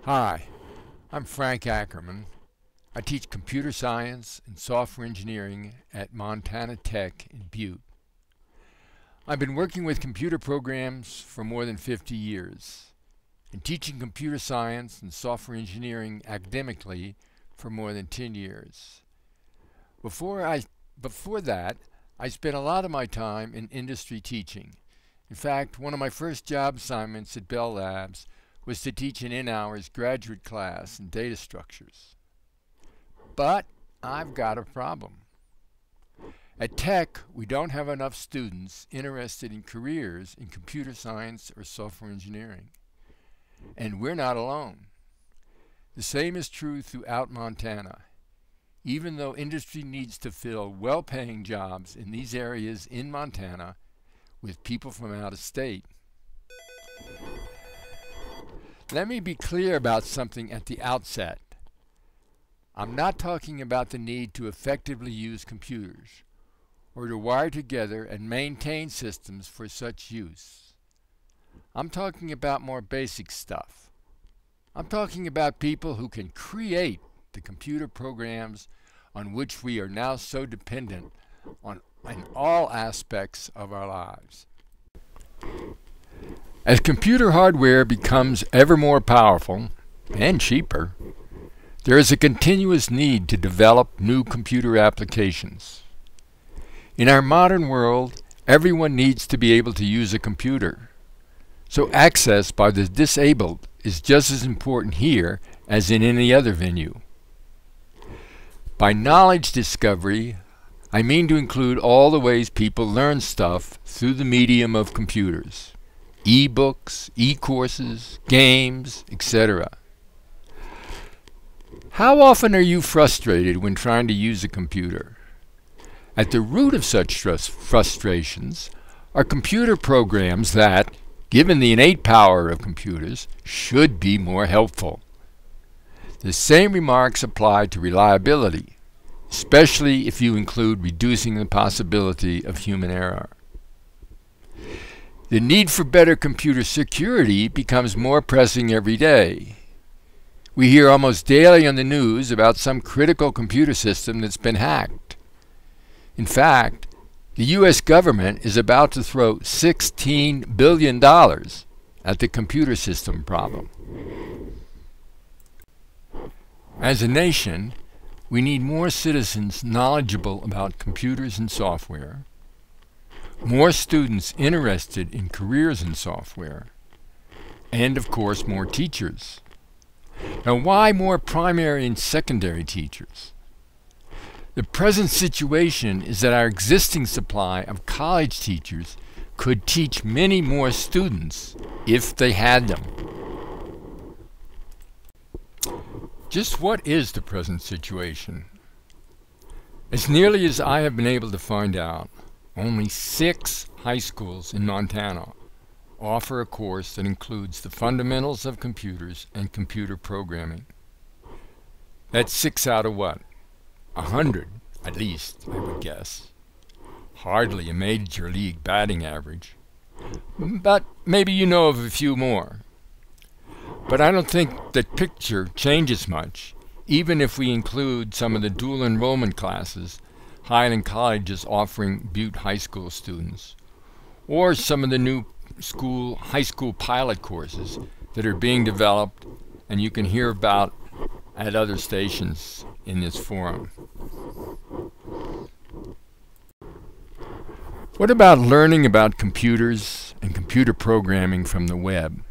Hi, I'm Frank Ackerman. I teach computer science and software engineering at Montana Tech in Butte. I've been working with computer programs for more than 50 years and teaching computer science and software engineering academically for more than 10 years. Before that, I spent a lot of my time in industry teaching. In fact, one of my first job assignments at Bell Labs was to teach an in-hours graduate class in data structures. But I've got a problem. At Tech, we don't have enough students interested in careers in computer science or software engineering. And we're not alone. The same is true throughout Montana. Even though industry needs to fill well-paying jobs in these areas in Montana with people from out of state. Let me be clear about something at the outset. I'm not talking about the need to effectively use computers or to wire together and maintain systems for such use. I'm talking about more basic stuff. I'm talking about people who can create the computer programs on which we are now so dependent on in all aspects of our lives. As computer hardware becomes ever more powerful and cheaper, there is a continuous need to develop new computer applications. In our modern world, everyone needs to be able to use a computer. So access by the disabled is just as important here as in any other venue. By knowledge discovery, I mean to include all the ways people learn stuff through the medium of computers. E-books, e-courses, games, etc. How often are you frustrated when trying to use a computer? At the root of such frustrations are computer programs that, given the innate power of computers, should be more helpful. The same remarks apply to reliability, especially if you include reducing the possibility of human error. The need for better computer security becomes more pressing every day. We hear almost daily on the news about some critical computer system that's been hacked. In fact, the U.S. government is about to throw $16 billion at the computer system problem. As a nation, we need more citizens knowledgeable about computers and software, more students interested in careers in software, and of course more teachers. Now, why more primary and secondary teachers? The present situation is that our existing supply of college teachers could teach many more students if they had them. Just what is the present situation? As nearly as I have been able to find out, only 6 high schools in Montana offer a course that includes the fundamentals of computers and computer programming. That's 6 out of what? 100, at least, I would guess. Hardly a major league batting average. But maybe you know of a few more. But I don't think that picture changes much, even if we include some of the dual enrollment classes Highland College is offering Butte High School students, or some of the new high school pilot courses that are being developed and you can hear about at other stations in this forum. What about learning about computers and computer programming from the web?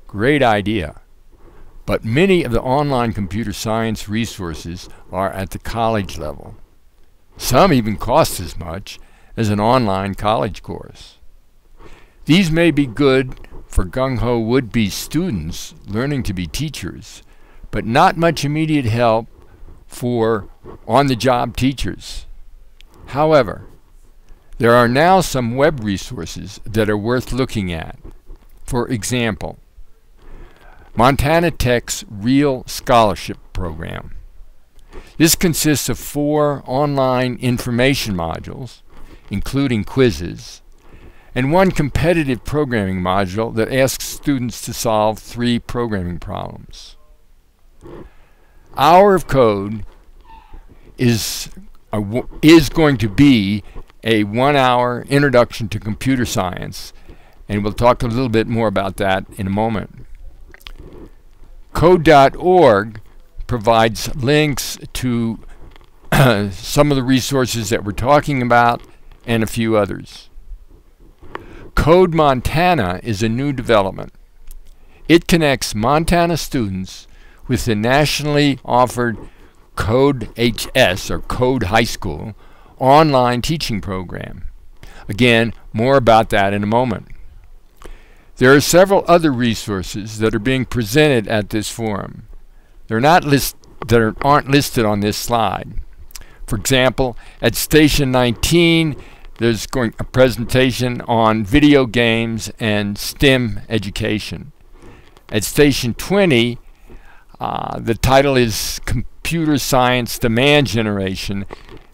Great idea. But many of the online computer science resources are at the college level. Some even cost as much as an online college course. These may be good for gung-ho would-be students learning to be teachers, but not much immediate help for on-the-job teachers. However, there are now some web resources that are worth looking at. For example, Montana Tech's Real Scholarship Program. This consists of 4 online information modules, including quizzes, and one competitive programming module that asks students to solve 3 programming problems. Hour of Code is going to be a 1-hour introduction to computer science, and we'll talk a little bit more about that in a moment. Code.org provides links to some of the resources that we're talking about and a few others. Code Montana is a new development. It connects Montana students with the nationally offered Code HS, or Code High School, online teaching program. Again, more about that in a moment. There are several other resources that are being presented at this forum. That aren't listed on this slide. For example, at Station 19, there's a presentation on video games and STEM education. At Station 20, the title is Computer Science Demand Generation,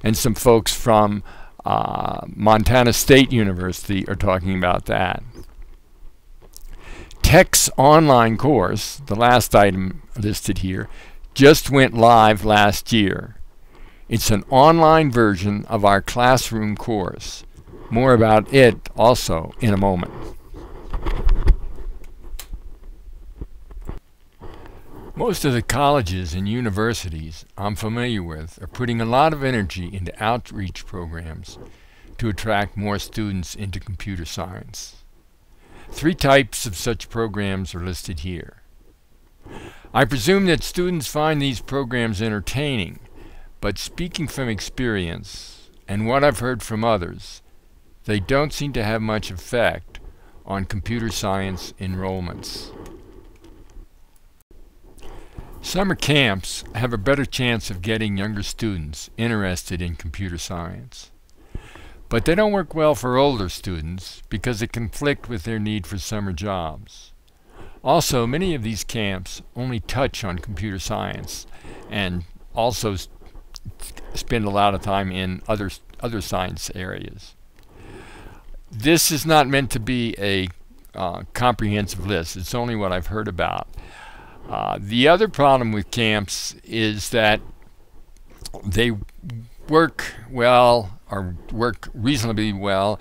and some folks from Montana State University are talking about that. Tech's online course, the last item listed here, just went live last year. It's an online version of our classroom course. More about it also in a moment. Most of the colleges and universities I'm familiar with are putting a lot of energy into outreach programs to attract more students into computer science. 3 types of such programs are listed here. I presume that students find these programs entertaining, but speaking from experience and what I've heard from others, they don't seem to have much effect on computer science enrollments. Summer camps have a better chance of getting younger students interested in computer science. But they don't work well for older students because they conflict with their need for summer jobs. Also, many of these camps only touch on computer science and also spend a lot of time in other science areas. This is not meant to be a comprehensive list. It's only what I've heard about. The other problem with camps is that they work well, or work reasonably well,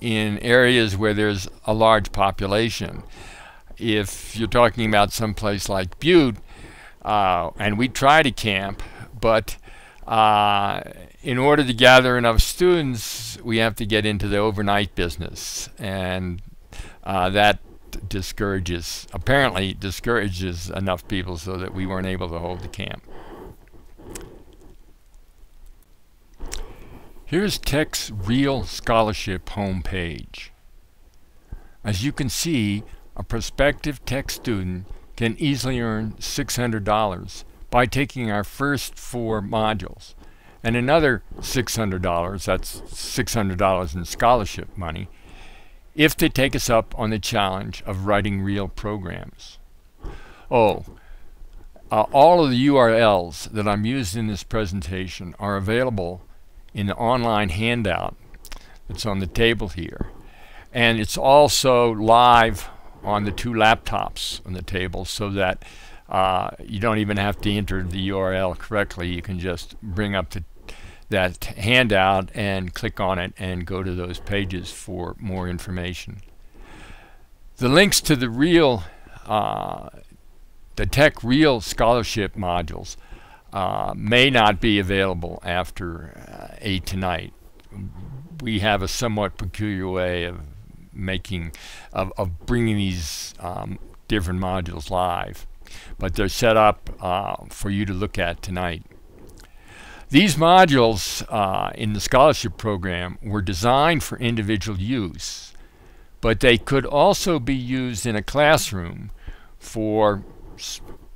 in areas where there's a large population. If you're talking about some place like Butte, and we try to camp, but in order to gather enough students, we have to get into the overnight business, and that apparently discourages enough people so that we weren't able to hold the camp. Here's Tech's Real Scholarship homepage. As you can see, a prospective Tech student can easily earn $600 by taking our first 4 modules, and another $600, that's $600 in scholarship money, if they take us up on the challenge of writing real programs. All of the URLs that I'm using in this presentation are available in the online handout that's on the table here. And it's also live on the 2 laptops on the table, so that you don't even have to enter the URL correctly. You can just bring up that handout and click on it and go to those pages for more information. The links to the Tech Real Scholarship modules may not be available after 8 tonight. We have a somewhat peculiar way of bringing these different modules live, but they're set up for you to look at tonight. These modules in the scholarship program were designed for individual use, but they could also be used in a classroom for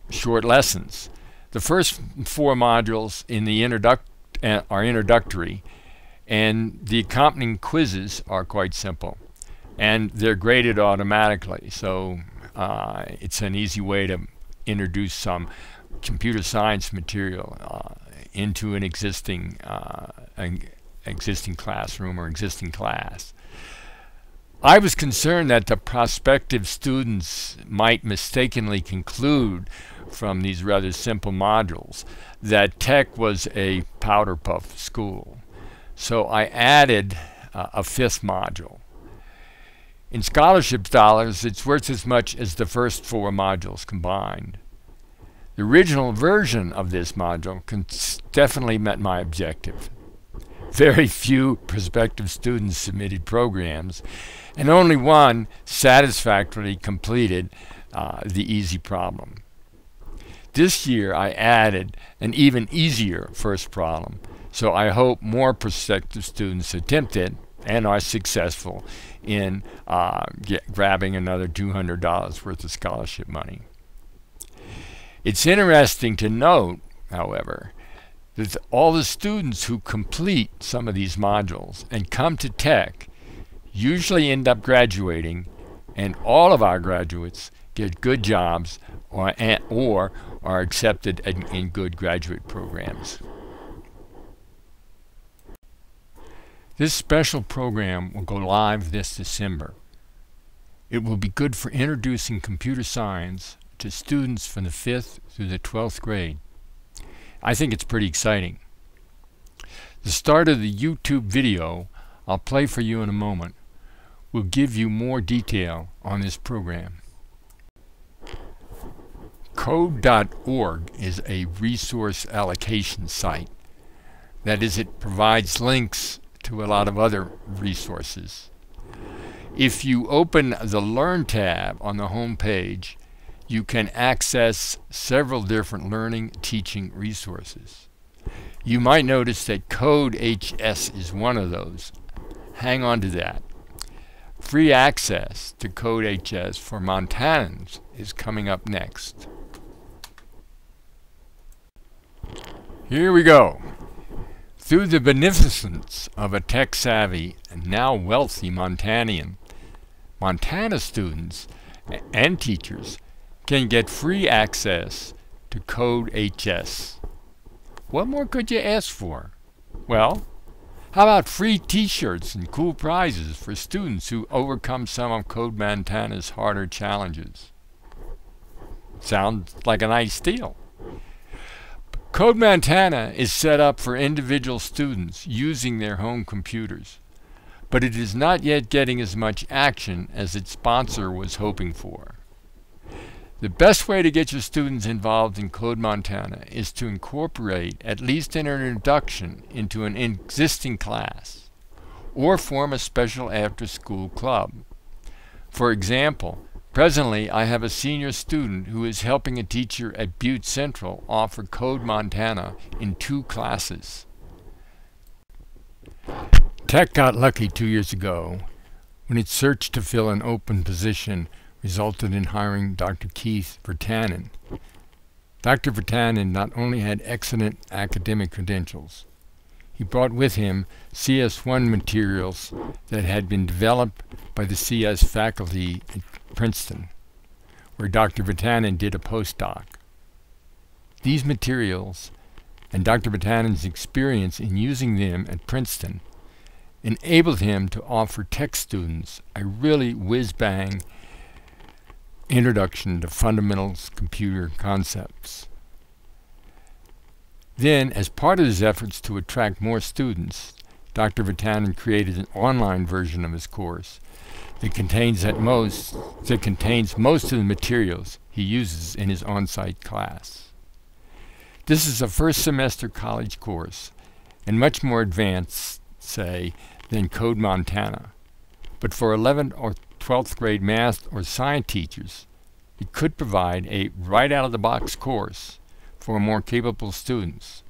short lessons. The first 4 modules in the are introductory, and the accompanying quizzes are quite simple, and they're graded automatically, so it's an easy way to introduce some computer science material into an existing classroom or existing class. I was concerned that the prospective students might mistakenly conclude from these rather simple modules that Tech was a powder puff school. So I added a fifth module. In scholarship dollars, it's worth as much as the first 4 modules combined. The original version of this module definitely met my objective. Very few prospective students submitted programs, and only one satisfactorily completed the easy problem. This year I added an even easier first problem, so I hope more prospective students attempt it and are successful in grabbing another $200 worth of scholarship money. It's interesting to note, however, that all the students who complete some of these modules and come to Tech usually end up graduating, and all of our graduates get good jobs or are accepted in good graduate programs. This special program will go live this December. It will be good for introducing computer science to students from the 5th through the 12th grade. I think it's pretty exciting. The start of the YouTube video I'll play for you in a moment will give you more detail on this program. Code.org is a resource allocation site. That is, it provides links to a lot of other resources. If you open the Learn tab on the home page, you can access several different learning teaching resources. You might notice that CodeHS is one of those. Hang on to that. Free access to CodeHS for Montanans is coming up next. Here we go. Through the beneficence of a tech-savvy and now wealthy Montanian, Montana students and teachers can get free access to CodeHS. What more could you ask for? Well, how about free t-shirts and cool prizes for students who overcome some of Code Montana's harder challenges? Sounds like a nice deal. Code Montana is set up for individual students using their home computers, but it is not yet getting as much action as its sponsor was hoping for. The best way to get your students involved in Code Montana is to incorporate at least an introduction into an existing class, or form a special after-school club. For example, presently I have a senior student who is helping a teacher at Butte Central offer Code Montana in 2 classes. Tech got lucky 2 years ago when its search to fill an open position resulted in hiring Dr. Keith Vertanen. Dr. Vertanen not only had excellent academic credentials, he brought with him CS1 materials that had been developed by the CS faculty at Princeton, where Dr. Vertanen did a postdoc. These materials and Dr. Vertanen's experience in using them at Princeton enabled him to offer tech students a really whiz-bang introduction to fundamentals computer concepts. Then, as part of his efforts to attract more students, Dr. Vertanen created an online version of his course that contains most of the materials he uses in his on-site class. This is a first semester college course and much more advanced, say, than Code Montana. But for 11th or 12th grade math or science teachers, it could provide a right-out-of-the-box course for more capable students,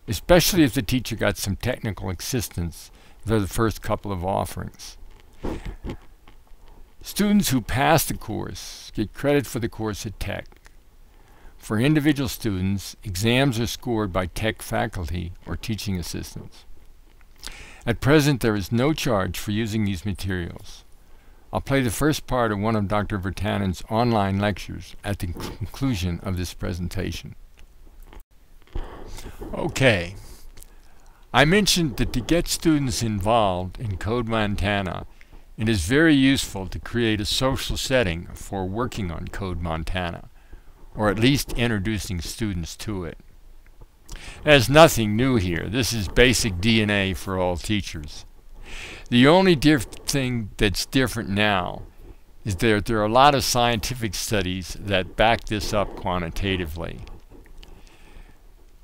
especially if the teacher got some technical assistance for the first couple of offerings. Students who pass the course get credit for the course at Tech. For individual students, exams are scored by Tech faculty or teaching assistants. At present, there is no charge for using these materials. I'll play the first part of one of Dr. Vertanen's online lectures at the conclusion of this presentation. Okay, I mentioned that to get students involved in Code Montana, It is very useful to create a social setting for working on Code Montana, or at least introducing students to it. There's nothing new here. This is basic DNA for all teachers. The only thing that's different now is that there are a lot of scientific studies that back this up quantitatively.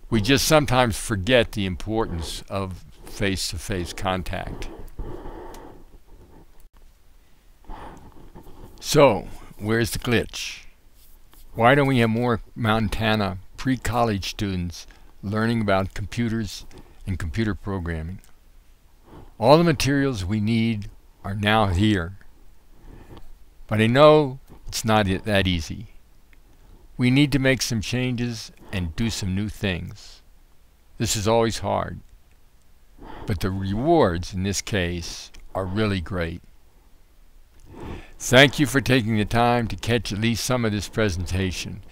We just sometimes forget the importance of face-to-face contact. So, where's the glitch? Why don't we have more Montana pre-college students learning about computers and computer programming? All the materials we need are now here. But I know it's not that easy. We need to make some changes and do some new things. This is always hard. But the rewards in this case are really great. Thank you for taking the time to catch at least some of this presentation.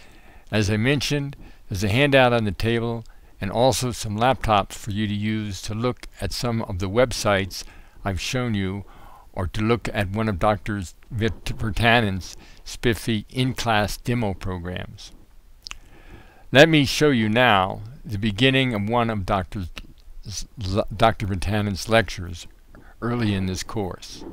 As I mentioned, there's a handout on the table and also some laptops for you to use to look at some of the websites I've shown you, or to look at one of Dr. Virtanen's spiffy in-class demo programs. Let me show you now the beginning of one of Dr. Virtanen's lectures early in this course.